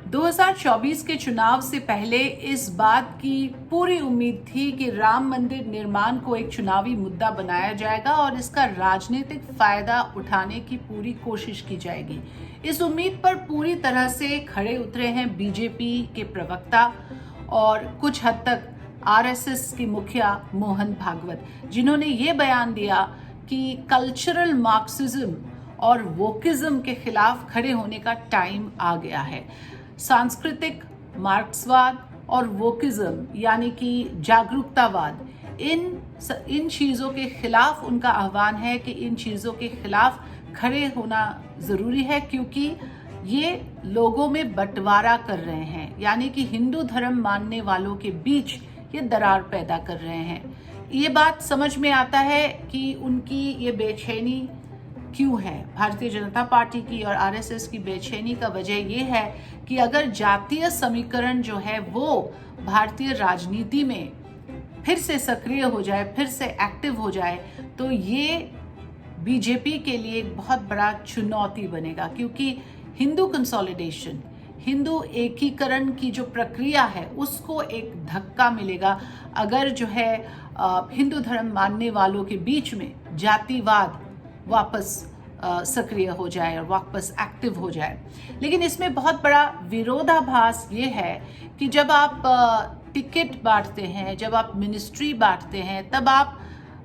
2024 के चुनाव से पहले इस बात की पूरी उम्मीद थी कि राम मंदिर निर्माण को एक चुनावी मुद्दा बनाया जाएगा और इसका राजनीतिक फायदा उठाने की पूरी कोशिश की जाएगी। इस उम्मीद पर पूरी तरह से खड़े उतरे हैं बीजेपी के प्रवक्ता और कुछ हद तक आरएसएस की मुखिया मोहन भागवत, जिन्होंने ये बयान दिया कि कल्चरल मार्क्सिज्म और वोकिज्म के खिलाफ खड़े होने का टाइम आ गया है। सांस्कृतिक मार्क्सवाद और वोकिज्म यानी कि जागरूकतावाद, इन चीज़ों के खिलाफ उनका आह्वान है कि इन चीज़ों के खिलाफ खड़े होना ज़रूरी है, क्योंकि ये लोगों में बंटवारा कर रहे हैं, यानी कि हिंदू धर्म मानने वालों के बीच ये दरार पैदा कर रहे हैं। ये बात समझ में आता है कि उनकी ये बेचैनी क्यों है। भारतीय जनता पार्टी की और आरएसएस की बेचैनी का वजह ये है कि अगर जातीय समीकरण जो है वो भारतीय राजनीति में फिर से सक्रिय हो जाए, फिर से एक्टिव हो जाए, तो ये बीजेपी के लिए एक बहुत बड़ा चुनौती बनेगा, क्योंकि हिंदू कंसोलिडेशन, हिंदू एकीकरण की जो प्रक्रिया है उसको एक धक्का मिलेगा अगर जो है हिंदू धर्म मानने वालों के बीच में जातिवाद वापस सक्रिय हो जाए और वापस एक्टिव हो जाए। लेकिन इसमें बहुत बड़ा विरोधाभास ये है कि जब आप टिकट बांटते हैं, जब आप मिनिस्ट्री बांटते हैं, तब आप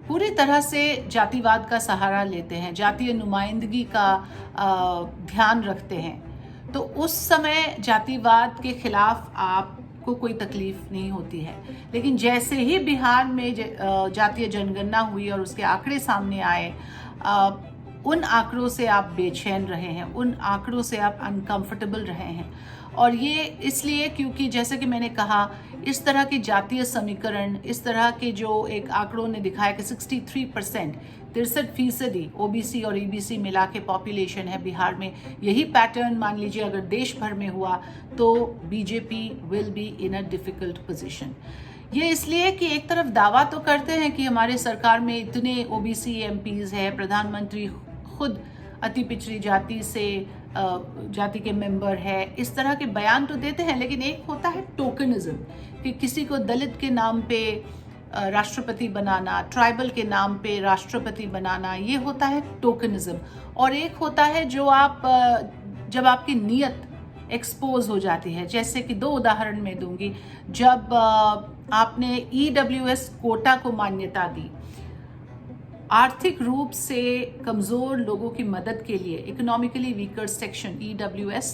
पूरी तरह से जातिवाद का सहारा लेते हैं, जातीय नुमाइंदगी का ध्यान रखते हैं। तो उस समय जातिवाद के खिलाफ आपको कोई तकलीफ नहीं होती है। लेकिन जैसे ही बिहार में जातीय जनगणना हुई और उसके आंकड़े सामने आए, उन आंकड़ों से आप बेचैन रहे हैं, उन आंकड़ों से आप अनकंफर्टेबल रहे हैं। और ये इसलिए क्योंकि जैसे कि मैंने कहा, इस तरह के जातीय समीकरण, इस तरह के जो एक आंकड़ों ने दिखाया कि 63%, 63% ओबीसी और ईबीसी मिला के पॉपुलेशन है बिहार में। यही पैटर्न मान लीजिए अगर देश भर में हुआ तो BJP will be in a difficult position. ये इसलिए कि एक तरफ दावा तो करते हैं कि हमारे सरकार में इतने ओबीसी एमपीज है, प्रधानमंत्री खुद अति पिछड़ी जाति के मेंबर है, इस तरह के बयान तो देते हैं। लेकिन एक होता है टोकनिज्म, कि किसी को दलित के नाम पे राष्ट्रपति बनाना, ट्राइबल के नाम पे राष्ट्रपति बनाना, ये होता है टोकनिज्म। और एक होता है जो जब आपकी नीयत एक्सपोज हो जाती है। जैसे कि 2 उदाहरण मैं दूंगी। जब आपने ईडब्ल्यूएस कोटा को मान्यता दी, आर्थिक रूप से कमजोर लोगों की मदद के लिए economically weaker section EWS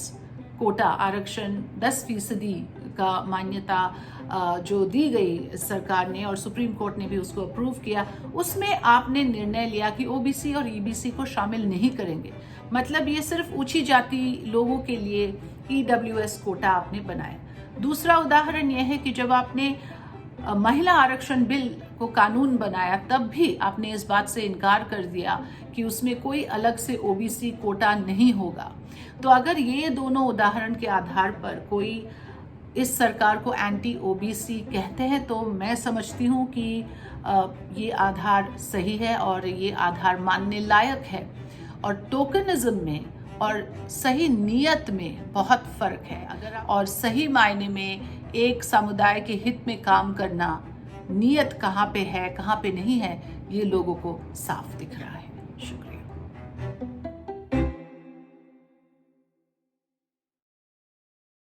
quota आरक्षण 10% का मान्यता जो दी गई सरकार ने और सुप्रीम कोर्ट ने भी उसको अप्रूव किया, उसमें आपने निर्णय लिया कि ओबीसी और ईबीसी को शामिल नहीं करेंगे। मतलब ये सिर्फ ऊंची जाति लोगों के लिए ईडब्ल्यूएस कोटा आपने बनाया। दूसरा उदाहरण यह है कि जब आपने महिला आरक्षण बिल को कानून बनाया, तब भी आपने इस बात से इनकार कर दिया कि उसमें कोई अलग से ओबीसी कोटा नहीं होगा। तो अगर ये दोनों उदाहरण के आधार पर कोई इस सरकार को एंटी ओबीसी कहते हैं, तो मैं समझती हूँ कि ये आधार सही है और ये आधार मानने लायक है। और टोकनिज्म में और सही नीयत में बहुत फर्क है। और सही मायने में एक समुदाय के हित में काम करना, नीयत कहाँ पे है, कहाँ पे नहीं है, ये लोगों को साफ दिख रहा है। शुक्रिया।